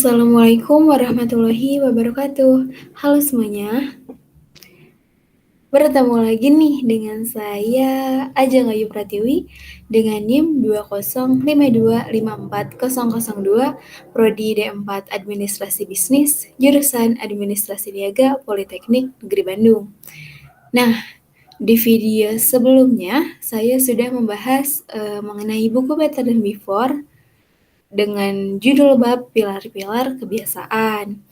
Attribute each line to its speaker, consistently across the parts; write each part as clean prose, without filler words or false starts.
Speaker 1: Assalamualaikum warahmatullahi wabarakatuh. Halo semuanya, bertemu lagi nih dengan saya Ajeng Ayu Pratiwi dengan NIM 205254002 Prodi D4 Administrasi Bisnis, jurusan Administrasi Niaga Politeknik Negeri Bandung. Nah, di video sebelumnya saya sudah membahas mengenai buku Better Than Before dengan judul bab pilar-pilar kebiasaan.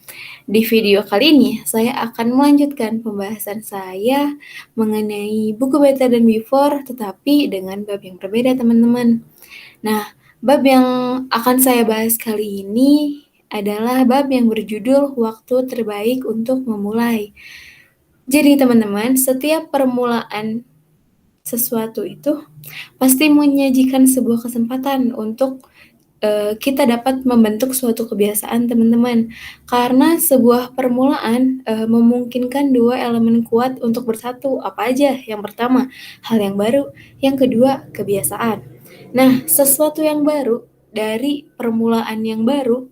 Speaker 1: Di video kali ini, saya akan melanjutkan pembahasan saya mengenai buku Better Than Before, tetapi dengan bab yang berbeda, teman-teman. Nah, bab yang akan saya bahas kali ini adalah bab yang berjudul Waktu Terbaik untuk Memulai. Jadi, teman-teman, setiap permulaan sesuatu itu pasti menyajikan sebuah kesempatan untuk kita dapat membentuk suatu kebiasaan, teman-teman. Karena sebuah permulaan memungkinkan dua elemen kuat untuk bersatu. Apa aja? Yang pertama, hal yang baru. Yang kedua, kebiasaan. Nah, sesuatu yang baru dari permulaan yang baru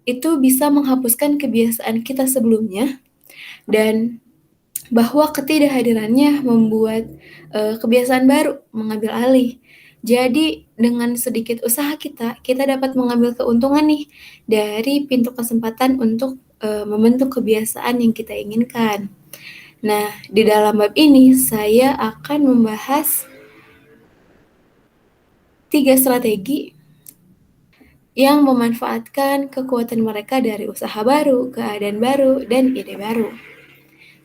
Speaker 1: itu bisa menghapuskan kebiasaan kita sebelumnya dan bahwa ketidakhadirannya membuat kebiasaan baru mengambil alih. Jadi dengan sedikit usaha kita dapat mengambil keuntungan nih dari pintu kesempatan untuk membentuk kebiasaan yang kita inginkan. Nah, di dalam bab ini saya akan membahas 3 strategi yang memanfaatkan kekuatan mereka dari usaha baru, keadaan baru, dan ide baru.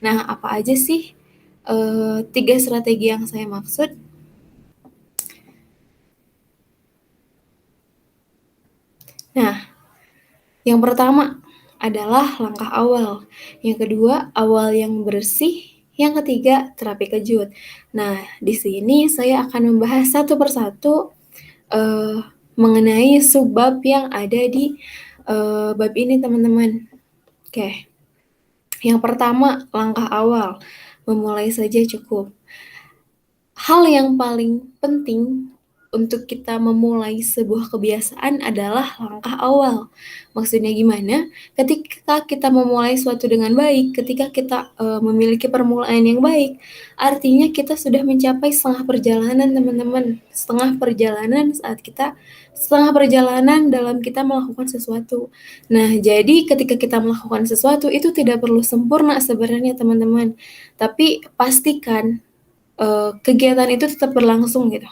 Speaker 1: Nah, apa aja sih 3 strategi yang saya maksud? Nah, yang pertama adalah langkah awal. Yang kedua, awal yang bersih. Yang ketiga, terapi kejut. Nah, di sini saya akan membahas satu persatu mengenai subbab yang ada di bab ini, teman-teman. Oke. Yang pertama, langkah awal. Memulai saja cukup. Hal yang paling penting untuk kita memulai sebuah kebiasaan adalah langkah awal. Maksudnya gimana? Ketika kita memulai suatu dengan baik, ketika kita memiliki permulaan yang baik, artinya kita sudah mencapai setengah perjalanan, teman-teman. Setengah perjalanan dalam kita melakukan sesuatu. Nah, jadi ketika kita melakukan sesuatu itu tidak perlu sempurna sebenarnya, teman-teman. Tapi pastikan kegiatan itu tetap berlangsung gitu.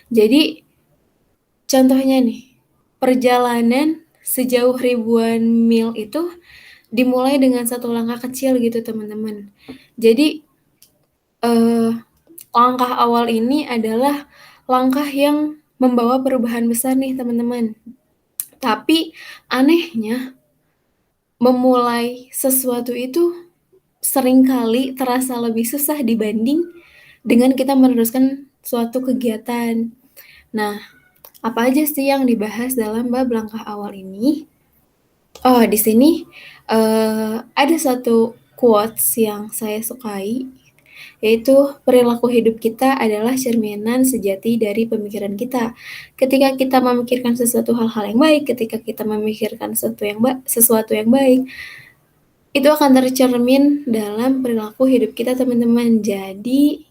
Speaker 1: Jadi contohnya nih, perjalanan sejauh ribuan mil itu dimulai dengan satu langkah kecil gitu, teman-teman. Jadi langkah awal ini adalah langkah yang membawa perubahan besar nih, teman-teman. Tapi anehnya memulai sesuatu itu seringkali terasa lebih susah dibanding dengan kita meneruskan suatu kegiatan. Nah, apa aja sih yang dibahas dalam bab langkah awal ini? Oh, di sini ada satu quotes yang saya sukai, yaitu perilaku hidup kita adalah cerminan sejati dari pemikiran kita. Ketika kita memikirkan sesuatu hal-hal yang baik, ketika kita memikirkan sesuatu yang baik, itu akan tercermin dalam perilaku hidup kita, teman-teman. Jadi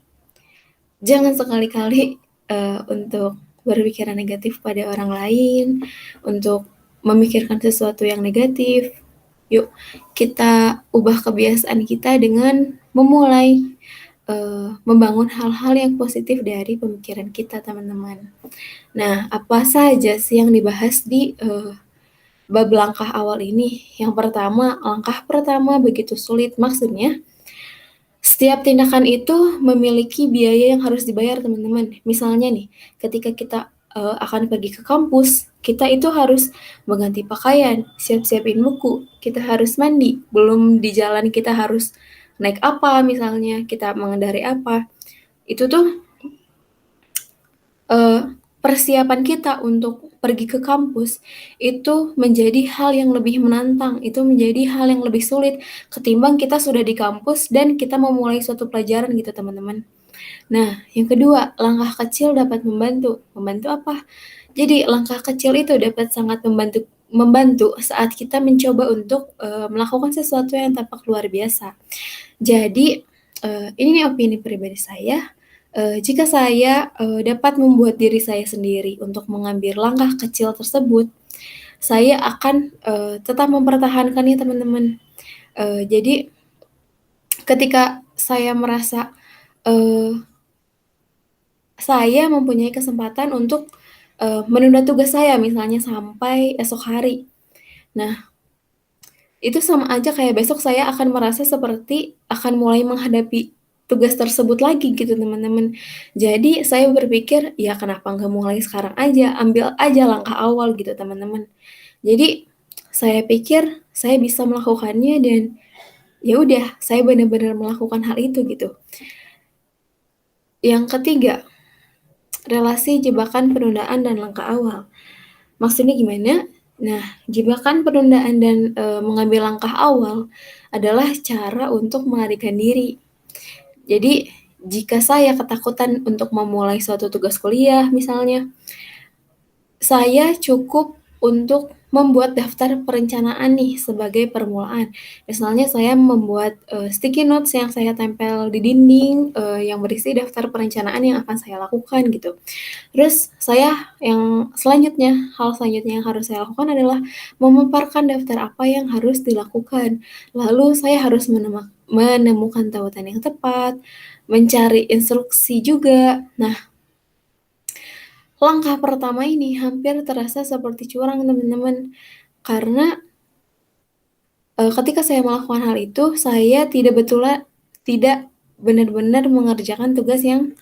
Speaker 1: jangan sekali-kali untuk berpikiran negatif pada orang lain, untuk memikirkan sesuatu yang negatif. Yuk, kita ubah kebiasaan kita dengan memulai membangun hal-hal yang positif dari pemikiran kita, teman-teman. Nah, apa saja sih yang dibahas di bab langkah awal ini? Yang pertama, langkah pertama begitu sulit. Maksudnya, setiap tindakan itu memiliki biaya yang harus dibayar, teman-teman. Misalnya nih, ketika kita akan pergi ke kampus, kita itu harus mengganti pakaian, siap-siapin buku, kita harus mandi, belum di jalan kita harus naik apa misalnya, kita mengendarai apa. Itu tuh persiapan kita untuk pergi ke kampus itu menjadi hal yang lebih menantang, itu menjadi hal yang lebih sulit ketimbang kita sudah di kampus dan kita memulai suatu pelajaran gitu, teman-teman. Nah, yang kedua, langkah kecil dapat membantu. Membantu apa? Jadi, langkah kecil itu dapat sangat membantu membantu saat kita mencoba untuk, melakukan sesuatu yang tampak luar biasa. Jadi, ini nih opini pribadi saya, jika saya, dapat membuat diri saya sendiri untuk mengambil langkah kecil tersebut, saya akan, tetap mempertahankannya teman-teman. Jadi ketika saya merasa, eee, saya mempunyai kesempatan untuk, menunda tugas saya misalnya sampai esok hari. Nah, itu sama aja kayak besok saya akan merasa seperti akan mulai menghadapi tugas tersebut lagi gitu, teman-teman. Jadi saya berpikir, "Ya kenapa nggak mulai sekarang aja, ambil aja langkah awal," gitu, teman-teman. Jadi saya pikir saya bisa melakukannya dan ya udah, saya benar-benar melakukan hal itu gitu. Yang ketiga, relasi jebakan penundaan dan langkah awal. Maksudnya gimana? Nah, jebakan penundaan dan, mengambil langkah awal adalah cara untuk melarikan diri. Jadi, jika saya ketakutan untuk memulai suatu tugas kuliah misalnya, saya cukup untuk membuat daftar perencanaan nih sebagai permulaan. Misalnya saya membuat, sticky notes yang saya tempel di dinding, yang berisi daftar perencanaan yang akan saya lakukan gitu. Terus saya yang selanjutnya, hal selanjutnya yang harus saya lakukan adalah memaparkan daftar apa yang harus dilakukan. Lalu saya harus menemukan tautan yang tepat, mencari instruksi juga. Nah, langkah pertama ini hampir terasa seperti curang teman-teman, karena, ketika saya melakukan hal itu, saya tidak benar-benar mengerjakan tugas yang,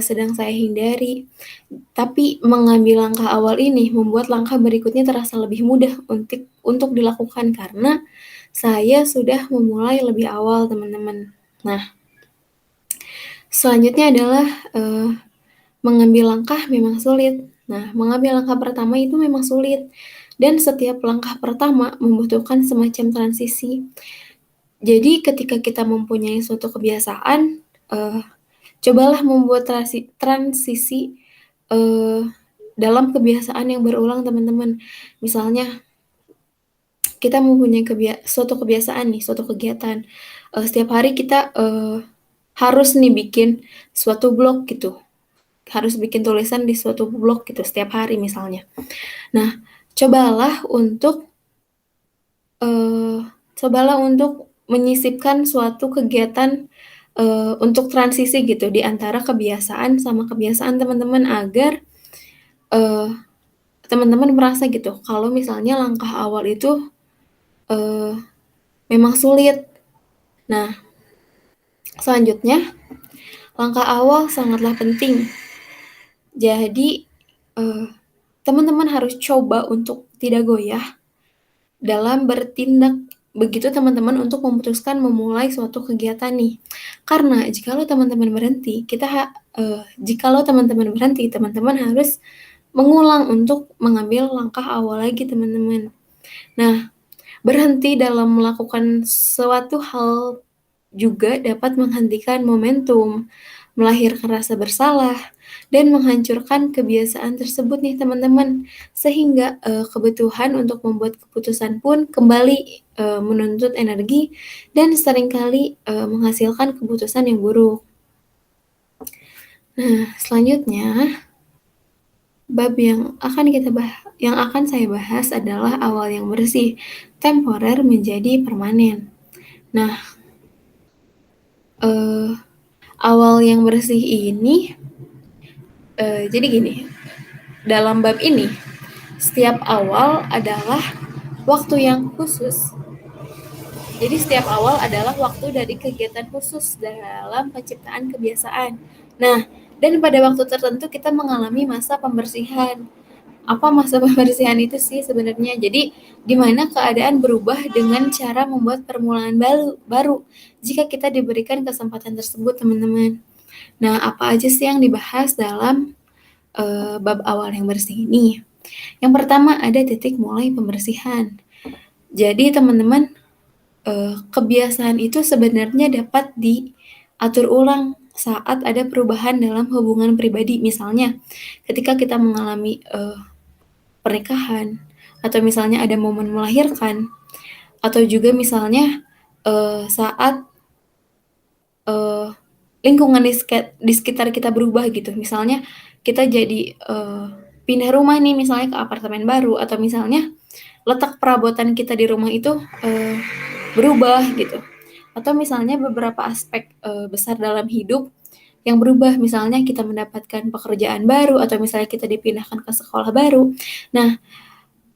Speaker 1: sedang saya hindari. Tapi mengambil langkah awal ini membuat langkah berikutnya terasa lebih mudah untuk dilakukan karena saya sudah memulai lebih awal, teman-teman. Nah, selanjutnya adalah, mengambil langkah memang sulit. Nah, mengambil langkah pertama itu memang sulit dan setiap langkah pertama membutuhkan semacam transisi. Jadi ketika kita mempunyai suatu kebiasaan, eee, cobalah membuat transisi, eee, dalam kebiasaan yang berulang, teman-teman. Misalnya kita mempunyai suatu kebiasaan nih, suatu kegiatan, setiap hari kita, harus nih bikin suatu blog gitu, harus bikin tulisan di suatu blog gitu setiap hari misalnya. Nah, cobalah untuk, eee, cobalah untuk menyisipkan suatu kegiatan, untuk transisi gitu di antara kebiasaan sama kebiasaan teman-teman agar, eee, teman-teman merasa gitu kalau misalnya langkah awal itu, eee, memang sulit. Nah, selanjutnya, langkah awal sangatlah penting. Jadi, eee, teman-teman harus coba untuk tidak goyah dalam bertindak, begitu teman-teman untuk memutuskan memulai suatu kegiatan nih. Karena jikalau teman-teman berhenti, jikalau teman-teman berhenti, teman-teman harus mengulang untuk mengambil langkah awal lagi, teman-teman. Nah, berhenti dalam melakukan suatu hal juga dapat menghentikan momentum, melahirkan rasa bersalah, dan menghancurkan kebiasaan tersebut nih teman-teman. Sehingga, kebutuhan untuk membuat keputusan pun kembali, menuntut energi dan seringkali, menghasilkan keputusan yang buruk. Nah, selanjutnya, bab yang akan saya bahas adalah awal yang bersih, temporer menjadi permanen. Nah, eee, awal yang bersih ini, jadi gini, dalam bab ini, setiap awal adalah waktu yang khusus. Jadi setiap awal adalah waktu dari kegiatan khusus dalam penciptaan kebiasaan. Nah, dan pada waktu tertentu kita mengalami masa pembersihan. Apa masa pembersihan itu sih sebenarnya? Jadi, di mana keadaan berubah dengan cara membuat permulaan baru jika kita diberikan kesempatan tersebut, teman-teman. Nah, apa aja sih yang dibahas dalam, bab awal yang bersih ini? Yang pertama ada titik mulai pembersihan. Jadi teman-teman, kebiasaan itu sebenarnya dapat diatur ulang saat ada perubahan dalam hubungan pribadi. Misalnya, ketika kita mengalami, pernikahan atau misalnya ada momen melahirkan, atau juga misalnya, saat, eee, lingkungan di sekitar kita berubah gitu. Misalnya kita jadi, pindah rumah nih misalnya ke apartemen baru, atau misalnya letak perabotan kita di rumah itu, berubah gitu. Atau misalnya beberapa aspek, besar dalam hidup yang berubah, misalnya kita mendapatkan pekerjaan baru, atau misalnya kita dipindahkan ke sekolah baru. Nah,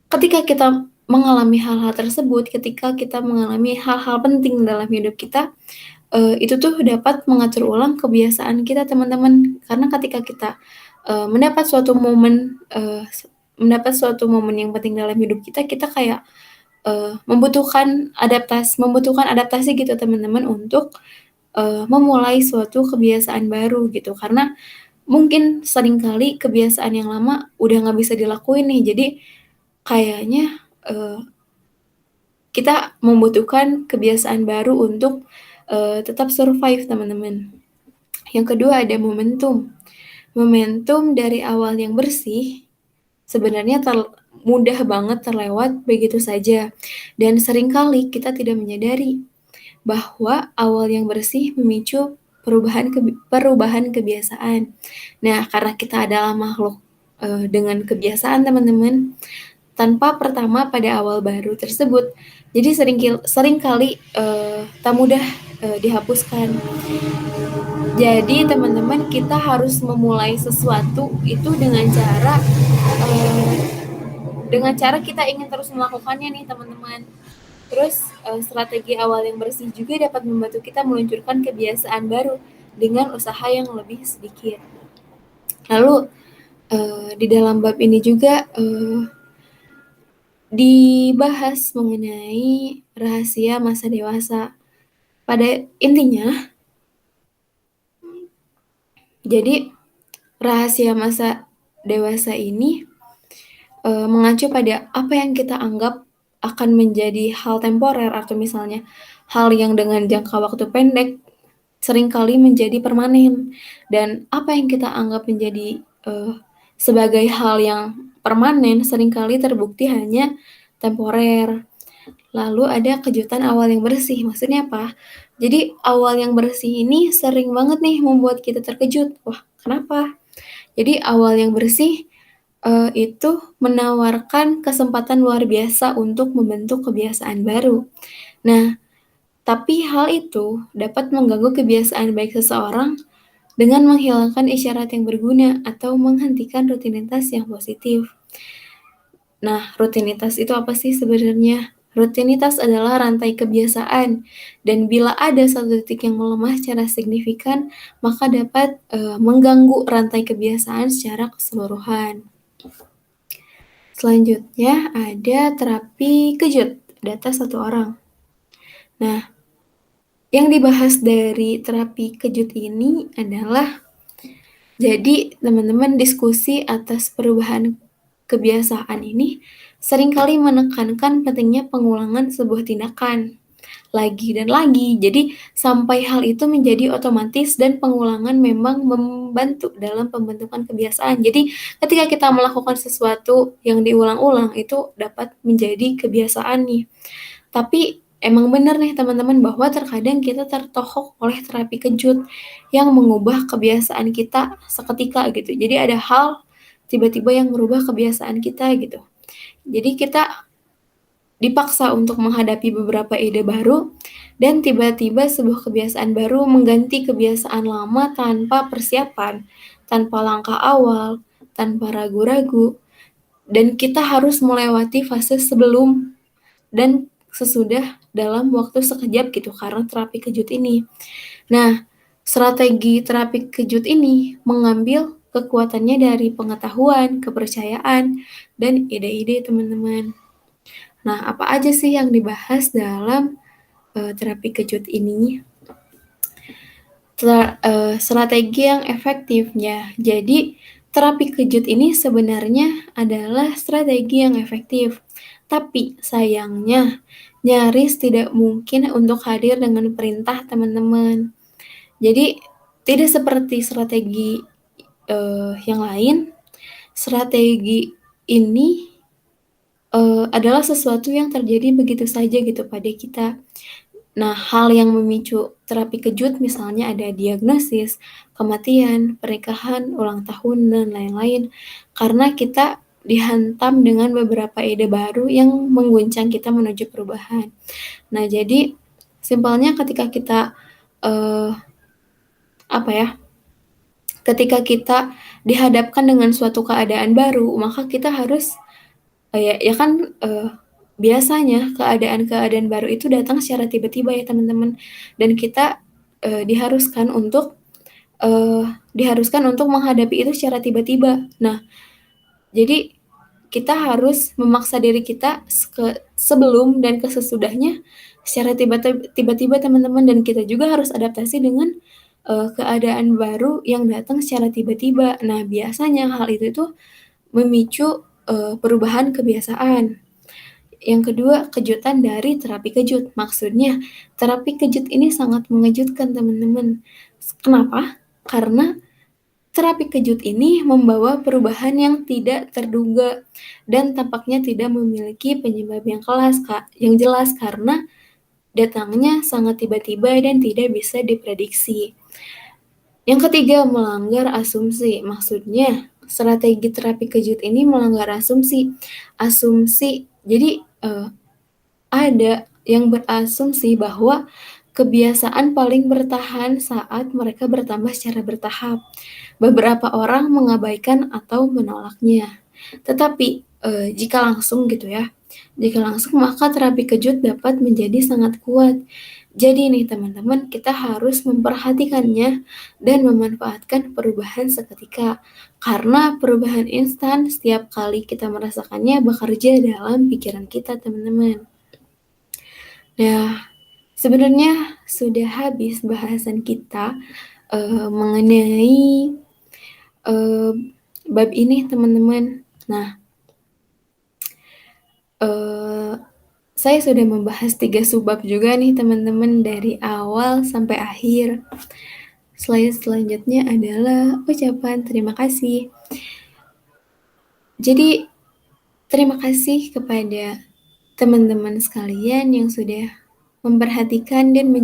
Speaker 1: ketika kita mengalami hal-hal tersebut, ketika kita mengalami hal-hal penting dalam hidup kita, itu tuh dapat mengatur ulang kebiasaan kita, teman-teman. Karena ketika kita, mendapat suatu momen yang penting dalam hidup kita, kita kayak, membutuhkan adaptasi gitu, teman-teman, untuk, memulai suatu kebiasaan baru gitu. Karena mungkin seringkali kebiasaan yang lama udah nggak bisa dilakuin nih, jadi kayaknya, kita membutuhkan kebiasaan baru untuk, tetap survive, teman-teman. Yang kedua ada momentum. Momentum dari awal yang bersih sebenarnya mudah banget terlewat begitu saja, dan seringkali kita tidak menyadari bahwa awal yang bersih memicu perubahan kebiasaan. Nah, karena kita adalah makhluk, dengan kebiasaan, teman-teman, tanpa pertama pada awal baru tersebut. Jadi seringkali, tak mudah, dihapuskan. Jadi teman-teman, kita harus memulai sesuatu itu dengan cara kita ingin terus melakukannya nih, teman-teman. Terus, strategi awal yang bersih juga dapat membantu kita meluncurkan kebiasaan baru dengan usaha yang lebih sedikit. Lalu, di dalam bab ini juga, dibahas mengenai rahasia masa dewasa. Pada intinya, jadi rahasia masa dewasa ini, mengacu pada apa yang kita anggap akan menjadi hal temporer, atau misalnya hal yang dengan jangka waktu pendek seringkali menjadi permanen, dan apa yang kita anggap menjadi, sebagai hal yang permanen seringkali terbukti hanya temporer. Lalu ada kejutan awal yang bersih, maksudnya apa? Jadi awal yang bersih ini sering banget nih membuat kita terkejut. Wah, kenapa? Jadi awal yang bersih, itu menawarkan kesempatan luar biasa untuk membentuk kebiasaan baru. Nah, tapi hal itu dapat mengganggu kebiasaan baik seseorang dengan menghilangkan isyarat yang berguna atau menghentikan rutinitas yang positif. Nah, rutinitas itu apa sih sebenarnya? Rutinitas adalah rantai kebiasaan, dan bila ada satu titik yang melemah secara signifikan, maka dapat, mengganggu rantai kebiasaan secara keseluruhan. Selanjutnya ada terapi kejut, data satu orang. Nah, yang dibahas dari terapi kejut ini adalah, jadi teman-teman, diskusi atas perubahan kebiasaan ini seringkali menekankan pentingnya pengulangan sebuah tindakan lagi dan lagi. Jadi sampai hal itu menjadi otomatis, dan pengulangan memang membantu dalam pembentukan kebiasaan. Jadi ketika kita melakukan sesuatu yang diulang-ulang itu dapat menjadi kebiasaan nih. Tapi emang bener nih, teman-teman, bahwa terkadang kita tertohok oleh terapi kejut yang mengubah kebiasaan kita seketika gitu. Jadi ada hal tiba-tiba yang merubah kebiasaan kita gitu. Jadi kita dipaksa untuk menghadapi beberapa ide baru, dan tiba-tiba sebuah kebiasaan baru mengganti kebiasaan lama tanpa persiapan, tanpa langkah awal, tanpa ragu-ragu, dan kita harus melewati fase sebelum dan sesudah dalam waktu sekejap gitu karena terapi kejut ini. Nah, strategi terapi kejut ini mengambil kekuatannya dari pengetahuan, kepercayaan, dan ide-ide, teman-teman. Nah, apa aja sih yang dibahas dalam, terapi kejut ini? Strategi yang efektifnya. Jadi, terapi kejut ini sebenarnya adalah strategi yang efektif, tapi sayangnya nyaris tidak mungkin untuk hadir dengan perintah, teman-teman. Jadi, tidak seperti strategi, yang lain, strategi ini adalah sesuatu yang terjadi begitu saja gitu pada kita. Nah, hal yang memicu terapi kejut misalnya ada diagnosis, kematian, pernikahan, ulang tahun, dan lain-lain. Karena kita dihantam dengan beberapa ide baru yang mengguncang kita menuju perubahan. Nah, jadi simpelnya ketika kita, eee, apa ya, ketika kita dihadapkan dengan suatu keadaan baru, maka kita harus ya kan, biasanya keadaan-keadaan baru itu datang secara tiba-tiba ya teman-teman, dan kita, eee, diharuskan untuk menghadapi itu secara tiba-tiba. Nah, jadi kita harus memaksa diri kita sebelum dan sesudahnya secara tiba-tiba teman-teman, dan kita juga harus adaptasi dengan, keadaan baru yang datang secara tiba-tiba. Nah, biasanya hal itu tuh memicu, perubahan kebiasaan. Yang kedua, kejutan dari terapi kejut. Maksudnya, terapi kejut ini sangat mengejutkan teman-teman. Kenapa? Karena terapi kejut ini membawa perubahan yang tidak terduga dan tampaknya tidak memiliki penyebab yang jelas karena datangnya sangat tiba-tiba dan tidak bisa diprediksi. Yang ketiga, melanggar asumsi. Maksudnya, strategi terapi kejut ini melanggar asumsi. Asumsi, jadi, ada yang berasumsi bahwa kebiasaan paling bertahan saat mereka bertambah secara bertahap. Beberapa orang mengabaikan atau menolaknya. Tetapi, jika langsung gitu ya, jika langsung maka terapi kejut dapat menjadi sangat kuat. Jadi nih teman-teman, kita harus memperhatikannya dan memanfaatkan perubahan seketika. Karena perubahan instan setiap kali kita merasakannya bekerja dalam pikiran kita, teman-teman. Nah, sebenarnya sudah habis bahasan kita, mengenai, eee, bab ini teman-teman. Nah, eee, saya sudah membahas 3 subbab juga nih teman-teman dari awal sampai akhir. Slide selanjutnya adalah ucapan terima kasih. Jadi, terima kasih kepada teman-teman sekalian yang sudah memperhatikan dan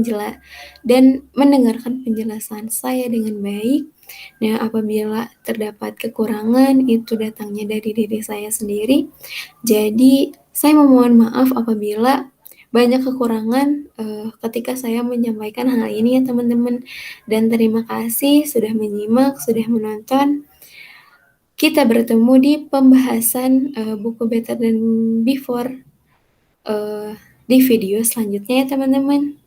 Speaker 1: mendengarkan penjelasan saya dengan baik. Nah, apabila terdapat kekurangan, itu datangnya dari diri saya sendiri. Jadi, saya memohon maaf apabila banyak kekurangan, ketika saya menyampaikan hal ini ya teman-teman. Dan terima kasih sudah menyimak, sudah menonton. Kita bertemu di pembahasan, buku Better Than Before, eee, di video selanjutnya ya teman-teman.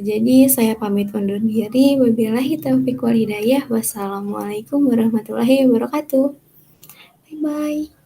Speaker 1: Jadi saya pamit undur diri. Wabillahi taufiq wal hidayah. Wassalamualaikum warahmatullahi wabarakatuh. Bye-bye.